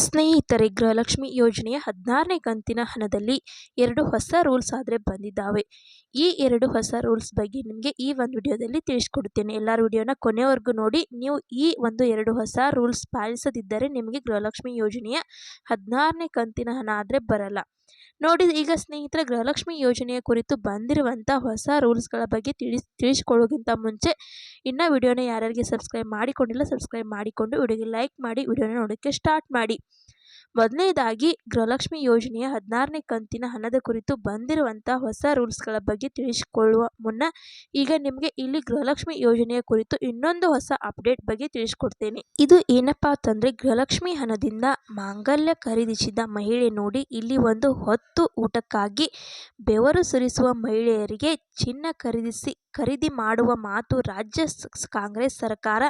ಸ್ನೇಹಿತರೆ, ಗೃಹಲಕ್ಷ್ಮಿ ಯೋಜನೆಯ 16ನೇ ಕಂತಿನ ಹಣದಲ್ಲಿ 2 ಹೊಸ ರೂಲ್ಸ್ ಆದರೆ ಬಂದಿದ್ದಾವೆ. ಈ 2 ಹೊಸ ರೂಲ್ಸ್ ಬಗ್ಗೆ ನಿಮಗೆ ಈ ಒಂದು ವಿಡಿಯೋದಲ್ಲಿ ತಿಳಿಸ್ಕೊಡುತ್ತೇನೆ. ಎಲ್ಲರೂ ವಿಡಿಯೋನ ಕೊನೆವರೆಗೂ ನೋಡಿ. ನೀವು ಈ 2 ಹೊಸ ರೂಲ್ಸ್ ಪಾಲಿಸದಿದ್ದರೆ ನಿಮಗೆ ಗೃಹಲಕ್ಷ್ಮಿ ಯೋಜನೆಯ 16ನೇ ಕಂತಿನ ಹಣ ಆದರೆ ಬರಲ್ಲ. ನೋಡಿ, ಈಗ ಸ್ನೇಹಿತರೆ, ಗೃಹಲಕ್ಷ್ಮಿ ಯೋಜನೆಯ ಕುರಿತು ಬಂದಿರುವಂಥ ಹೊಸ ರೂಲ್ಸ್ಗಳ ಬಗ್ಗೆ ತಿಳಿಸ್ಕೊಳ್ಳೋಕ್ಕಿಂತ ಮುಂಚೆ ವಿಡಿಯೋನ ಯಾರ್ಯಾರಿಗೆ ಸಬ್ಸ್ಕ್ರೈಬ್ ಮಾಡಿಕೊಂಡಿಲ್ಲ ಸಬ್ಸ್ಕ್ರೈಬ್ ಮಾಡಿಕೊಂಡು ವಿಡಿಯೋಗೆ ಲೈಕ್ ಮಾಡಿ ವಿಡಿಯೋನ ನೋಡೋಕ್ಕೆ ಸ್ಟಾರ್ಟ್ ಮಾಡಿ. ಮೊದಲನೇದಾಗಿ, ಗೃಹಲಕ್ಷ್ಮಿ ಯೋಜನೆಯ 16ನೇ ಕಂತಿನ ಹಣದ ಕುರಿತು ಬಂದಿರುವಂಥ ಹೊಸ ರೂಲ್ಸ್ಗಳ ಬಗ್ಗೆ ತಿಳಿಸಿಕೊಳ್ಳುವ ಮುನ್ನ ಈಗ ನಿಮಗೆ ಇಲ್ಲಿ ಗೃಹಲಕ್ಷ್ಮಿ ಯೋಜನೆಯ ಕುರಿತು ಇನ್ನೊಂದು ಹೊಸ ಅಪ್ಡೇಟ್ ಬಗ್ಗೆ ತಿಳಿಸ್ಕೊಡ್ತೇನೆ. ಇದು ಏನಪ್ಪಾ ಅಂತಂದ್ರೆ, ಗೃಹಲಕ್ಷ್ಮಿ ಹಣದಿಂದ ಮಾಂಗಲ್ಯ ಖರೀದಿಸಿದ ಮಹಿಳೆ ನೋಡಿ, ಇಲ್ಲಿ ಒಂದು ಹೊತ್ತು ಊಟಕ್ಕಾಗಿ ಬೆವರು ಸುರಿಸುವ ಮಹಿಳೆಯರಿಗೆ ಚಿನ್ನ ಖರೀದಿ ಮಾಡುವ ಮಾತು ರಾಜ್ಯ ಕಾಂಗ್ರೆಸ್ ಸರ್ಕಾರ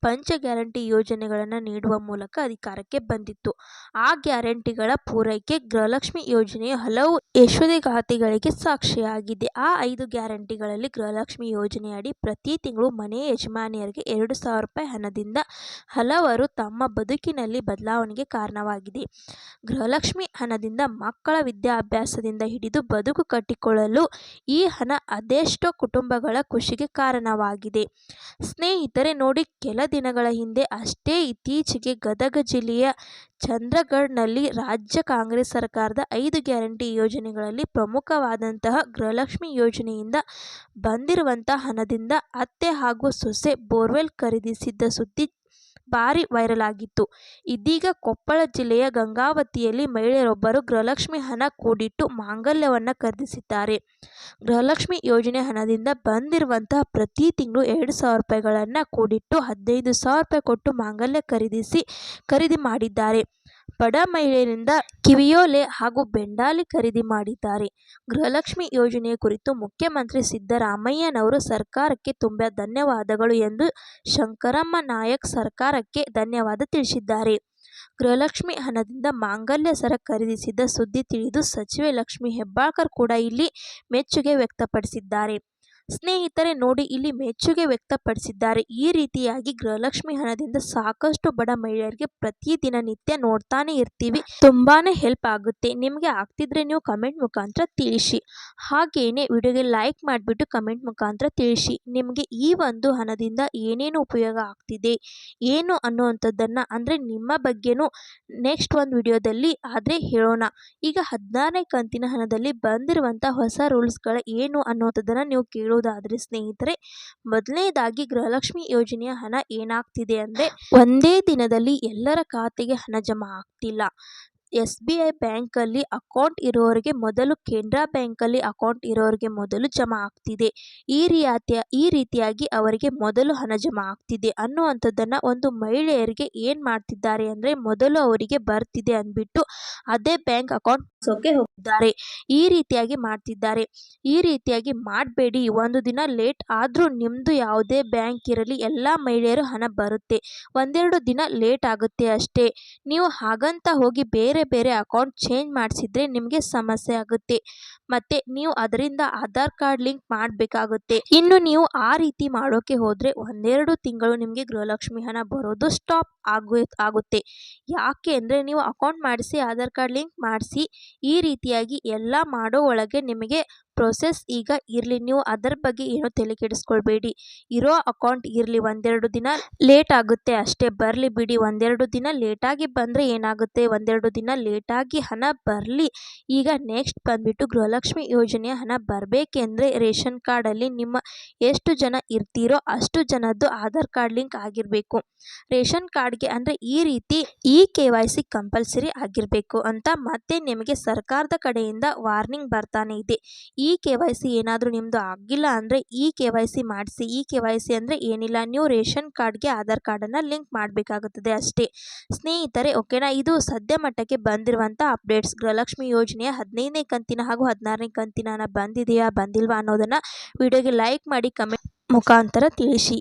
ಪಂಚ ಗ್ಯಾರಂಟಿ ಯೋಜನೆಗಳನ್ನು ನೀಡುವ ಮೂಲಕ ಅಧಿಕಾರಕ್ಕೆ ಬಂದಿತ್ತು. ಆ ಗ್ಯಾರಂಟಿಗಳ ಪೂರೈಕೆ ಗೃಹಲಕ್ಷ್ಮಿ ಯೋಜನೆಯ ಹಲವು ಯಶೋಗಾಥೆಗಳಿಗೆ ಸಾಕ್ಷಿಯಾಗಿದೆ. ಆ 5 ಗ್ಯಾರಂಟಿಗಳಲ್ಲಿ ಗೃಹಲಕ್ಷ್ಮಿ ಯೋಜನೆಯಡಿ ಪ್ರತಿ ತಿಂಗಳು ಮನೆ ಯಜಮಾನಿಯರಿಗೆ 2,000 ರೂಪಾಯಿ ಹಣದಿಂದ ಹಲವರು ತಮ್ಮ ಬದುಕಿನಲ್ಲಿ ಬದಲಾವಣೆಗೆ ಕಾರಣವಾಗಿದೆ. ಗೃಹಲಕ್ಷ್ಮಿ ಹಣದಿಂದ ಮಕ್ಕಳ ವಿದ್ಯಾಭ್ಯಾಸದಿಂದ ಹಿಡಿದು ಬದುಕು ಕಟ್ಟಿಕೊಳ್ಳಲು ಈ ಹಣ ಅದೆಷ್ಟೋ ಕುಟುಂಬಗಳ ಖುಷಿಗೆ ಕಾರಣವಾಗಿದೆ. ಸ್ನೇಹಿತರೆ ನೋಡಿ, ಕೆಲ ದಿನಗಳ ಹಿಂದೆ ಅಷ್ಟೇ ಇತ್ತೀಚೆಗೆ ಗದಗ ಜಿಲ್ಲೆಯ ಚಂದ್ರಗಢನಲ್ಲಿ ರಾಜ್ಯ ಕಾಂಗ್ರೆಸ್ ಸರ್ಕಾರದ 5 ಗ್ಯಾರಂಟಿ ಯೋಜನೆಗಳಲ್ಲಿ ಪ್ರಮುಖವಾದಂತಹ ಗೃಹಲಕ್ಷ್ಮಿ ಯೋಜನೆಯಿಂದ ಬಂದಿರುವಂತಹ ಹಣದಿಂದ ಅತ್ತೆ ಹಾಗೂ ಸೊಸೆ ಬೋರ್ವೆಲ್ ಖರೀದಿಸಿದ್ದ ಸುದ್ದಿ ಭಾರಿ ವೈರಲ್ ಆಗಿತ್ತು. ಇದೀಗ ಕೊಪ್ಪಳ ಜಿಲ್ಲೆಯ ಗಂಗಾವತಿಯಲ್ಲಿ ಮಹಿಳೆಯರೊಬ್ಬರು ಗೃಹಲಕ್ಷ್ಮಿ ಹಣ ಕೂಡಿಟ್ಟು ಮಾಂಗಲ್ಯವನ್ನು ಖರೀದಿಸಿದ್ದಾರೆ. ಗೃಹಲಕ್ಷ್ಮಿ ಯೋಜನೆ ಹಣದಿಂದ ಬಂದಿರುವಂತಹ ಪ್ರತಿ ತಿಂಗಳು 2,000 ರೂಪಾಯಿಗಳನ್ನು ಕೂಡಿಟ್ಟು 15,000 ರೂಪಾಯಿ ಕೊಟ್ಟು ಮಾಂಗಲ್ಯ ಖರೀದಿ ಮಾಡಿದ್ದಾರೆ. ಬಡ ಮಹಿಳೆಯರಿಂದ ಕಿವಿಯೋಲೆ ಹಾಗೂ ಬೆಂಡಾಲಿ ಖರೀದಿ ಮಾಡಿದ್ದಾರೆ. ಗೃಹಲಕ್ಷ್ಮಿ ಯೋಜನೆಯ ಕುರಿತು ಮುಖ್ಯಮಂತ್ರಿ ಸಿದ್ದರಾಮಯ್ಯನವರು ಸರ್ಕಾರಕ್ಕೆ ತುಂಬಾ ಧನ್ಯವಾದಗಳು ಎಂದು ಶಂಕರಮ್ಮ ನಾಯಕ್ ಸರ್ಕಾರಕ್ಕೆ ಧನ್ಯವಾದ ತಿಳಿಸಿದ್ದಾರೆ. ಗೃಹಲಕ್ಷ್ಮಿ ಹಣದಿಂದ ಮಾಂಗಲ್ಯ ಸರ ಖರೀದಿಸಿದ ಸುದ್ದಿ ತಿಳಿದು ಸಚಿವೆ ಲಕ್ಷ್ಮಿ ಹೆಬ್ಬಾಳ್ಕರ್ ಕೂಡ ಇಲ್ಲಿ ಮೆಚ್ಚುಗೆ ವ್ಯಕ್ತಪಡಿಸಿದ್ದಾರೆ. ಸ್ನೇಹಿತರೆ ನೋಡಿ, ಇಲ್ಲಿ ಮೆಚ್ಚುಗೆ ವ್ಯಕ್ತಪಡಿಸಿದ್ದಾರೆ. ಈ ರೀತಿಯಾಗಿ ಗೃಹಲಕ್ಷ್ಮಿ ಹಣದಿಂದ ಸಾಕಷ್ಟು ಬಡ ಮಹಿಳೆಯರಿಗೆ ಪ್ರತಿದಿನ ನಿತ್ಯ ನೋಡ್ತಾನೆ ಇರ್ತೀವಿ. ತುಂಬಾನೇ ಹೆಲ್ಪ್ ಆಗುತ್ತೆ. ನಿಮಗೆ ಆಗ್ತಿದ್ರೆ ನೀವು ಕಮೆಂಟ್ ಮುಖಾಂತರ ತಿಳಿಸಿ. ಹಾಗೇನೆ ವಿಡಿಯೋಗೆ ಲೈಕ್ ಮಾಡಿಬಿಟ್ಟು ಕಮೆಂಟ್ ಮುಖಾಂತರ ತಿಳಿಸಿ. ನಿಮಗೆ ಈ ಒಂದು ಹಣದಿಂದ ಏನೇನು ಉಪಯೋಗ ಆಗ್ತಿದೆ ಏನು ಅನ್ನುವಂಥದ್ದನ್ನು ಅಂದರೆ ನಿಮ್ಮ ಬಗ್ಗೆನೂ ನೆಕ್ಸ್ಟ್ ಒಂದು ವಿಡಿಯೋದಲ್ಲಿ ಆದರೆ ಹೇಳೋಣ. ಈಗ 16ನೇ ಕಂತಿನ ಹಣದಲ್ಲಿ ಬಂದಿರುವಂಥ ಹೊಸ ರೂಲ್ಸ್ಗಳ ಏನು ಅನ್ನುವಂಥದ್ದನ್ನು ನೀವು ಕೇಳೋದಾದರೆ ಸ್ನೇಹಿತರೆ, ಮೊದಲನೇದಾಗಿ ಗೃಹಲಕ್ಷ್ಮಿ ಯೋಜನೆಯ ಹಣ ಏನಾಗ್ತಿದೆ ಅಂದರೆ, ಒಂದೇ ದಿನದಲ್ಲಿ ಎಲ್ಲರ ಖಾತೆಗೆ ಹಣ ಜಮಾ ಆಗ್ತಿಲ್ಲ. SBI ಬ್ಯಾಂಕಲ್ಲಿ ಅಕೌಂಟ್ ಇರೋರಿಗೆ ಮೊದಲು, ಕೆನರಾ ಬ್ಯಾಂಕಲ್ಲಿ ಅಕೌಂಟ್ ಇರೋರಿಗೆ ಮೊದಲು ಜಮಾ ಆಗ್ತಿದೆ. ಈ ರೀತಿಯಾಗಿ ಅವರಿಗೆ ಮೊದಲು ಹಣ ಜಮಾ ಆಗ್ತಿದೆ ಅನ್ನುವಂಥದ್ದನ್ನು ಒಂದು ಮಹಿಳೆಯರಿಗೆ ಏನು ಮಾಡ್ತಿದ್ದಾರೆ ಅಂದರೆ, ಮೊದಲು ಅವರಿಗೆ ಬರ್ತಿದೆ ಅಂದ್ಬಿಟ್ಟು ಅದೇ ಬ್ಯಾಂಕ್ ಅಕೌಂಟ್ ಹೋಗಿದ್ದಾರೆ. ಈ ರೀತಿಯಾಗಿ ಮಾಡ್ತಿದ್ದಾರೆ. ಈ ರೀತಿಯಾಗಿ ಮಾಡಬೇಡಿ. ಒಂದು ದಿನ ಲೇಟ್ ಆದರೂ ನಿಮ್ಮದು ಯಾವುದೇ ಬ್ಯಾಂಕ್ ಇರಲಿ ಎಲ್ಲ ಮಹಿಳೆಯರು ಹಣ ಬರುತ್ತೆ. ಒಂದೆರಡು ದಿನ ಲೇಟ್ ಆಗುತ್ತೆ ಅಷ್ಟೇ. ನೀವು ಹಾಗಂತ ಹೋಗಿ ಬೇರೆ ಅಕೌಂಟ್ ಚೇಂಜ್ ಮಾಡಿಸಿದ್ರೆ ನಿಮಗೆ ಸಮಸ್ಯೆ ಆಗುತ್ತೆ. ಮತ್ತೆ ನೀವು ಅದರಿಂದ ಆಧಾರ್ ಕಾರ್ಡ್ ಲಿಂಕ್ ಮಾಡಬೇಕಾಗುತ್ತೆ. ಇನ್ನು ನೀವು ಆ ರೀತಿ ಮಾಡೋಕೆ ಹೋದರೆ ಒಂದೆರಡು ತಿಂಗಳು ನಿಮಗೆ ಗೃಹಲಕ್ಷ್ಮಿ ಹಣ ಬರೋದು ಸ್ಟಾಪ್ ಆಗುತ್ತೆ. ಯಾಕೆ ಅಂದರೆ, ನೀವು ಅಕೌಂಟ್ ಮಾಡಿಸಿ ಆಧಾರ್ ಕಾರ್ಡ್ ಲಿಂಕ್ ಮಾಡಿಸಿ ಈ ರೀತಿಯಾಗಿ ಎಲ್ಲ ಮಾಡೋ ಒಳಗೆ ನಿಮಗೆ ಪ್ರೋಸೆಸ್ ಈಗ ಇರಲಿ. ನೀವು ಅದರ ಬಗ್ಗೆ ಏನೋ ತಲೆ ಕೆಡಿಸ್ಕೊಳ್ಬೇಡಿ. ಇರೋ ಅಕೌಂಟ್ ಇರಲಿ. ಒಂದೆರಡು ದಿನ ಲೇಟ್ ಆಗುತ್ತೆ ಅಷ್ಟೇ, ಬರಲಿ ಬಿಡಿ. ಒಂದೆರಡು ದಿನ ಲೇಟಾಗಿ ಬಂದರೆ ಏನಾಗುತ್ತೆ, ಒಂದೆರಡು ದಿನ ಲೇಟಾಗಿ ಹಣ ಬರಲಿ. ಈಗ ನೆಕ್ಸ್ಟ್ ಬಂದ್ಬಿಟ್ಟು ಗೃಹಲಕ್ಷ್ಮಿ ಯೋಜನೆಯ ಹಣ ಬರಬೇಕೆಂದರೆ ರೇಷನ್ ಕಾರ್ಡಲ್ಲಿ ನಿಮ್ಮ ಎಷ್ಟು ಜನ ಇರ್ತೀರೋ ಅಷ್ಟು ಜನದ್ದು ಆಧಾರ್ ಕಾರ್ಡ್ ಲಿಂಕ್ ಆಗಿರಬೇಕು. ರೇಷನ್ ಕಾರ್ಡ್ಗೆ ಅಂದರೆ ಈ ರೀತಿ KYC ಕಂಪಲ್ಸರಿ ಆಗಿರಬೇಕು ಅಂತ ಮತ್ತೆ ನಿಮಗೆ ಸರ್ಕಾರದ ಕಡೆಯಿಂದ ವಾರ್ನಿಂಗ್ ಬರ್ತಾನೆ ಇದೆ. KYC ಏನಾದರೂ ನಿಮ್ಮದು ಆಗಿಲ್ಲ ಅಂದರೆ KYC ಮಾಡಿಸಿ. KYC ಅಂದರೆ ಏನಿಲ್ಲ, ನೀವು ರೇಷನ್ ಕಾರ್ಡ್ಗೆ ಆಧಾರ್ ಕಾರ್ಡನ್ನು ಲಿಂಕ್ ಮಾಡಬೇಕಾಗುತ್ತದೆ ಅಷ್ಟೇ ಸ್ನೇಹಿತರೆ. ಓಕೆನಾ? ಇದು ಸದ್ಯ ಮಟ್ಟಕ್ಕೆ ಬಂದಿರುವಂಥ ಅಪ್ಡೇಟ್ಸ್. ಗೃಹಲಕ್ಷ್ಮಿ ಯೋಜನೆಯ 15ನೇ ಕಂತಿನ ಹಾಗೂ 16ನೇ ಕಂತಿನ ಹಣ ಬಂದಿದೆಯಾ ಬಂದಿಲ್ವಾ ಅನ್ನೋದನ್ನು ವಿಡಿಯೋಗೆ ಲೈಕ್ ಮಾಡಿ ಕಮೆಂಟ್ ಮುಖಾಂತರ ತಿಳಿಸಿ.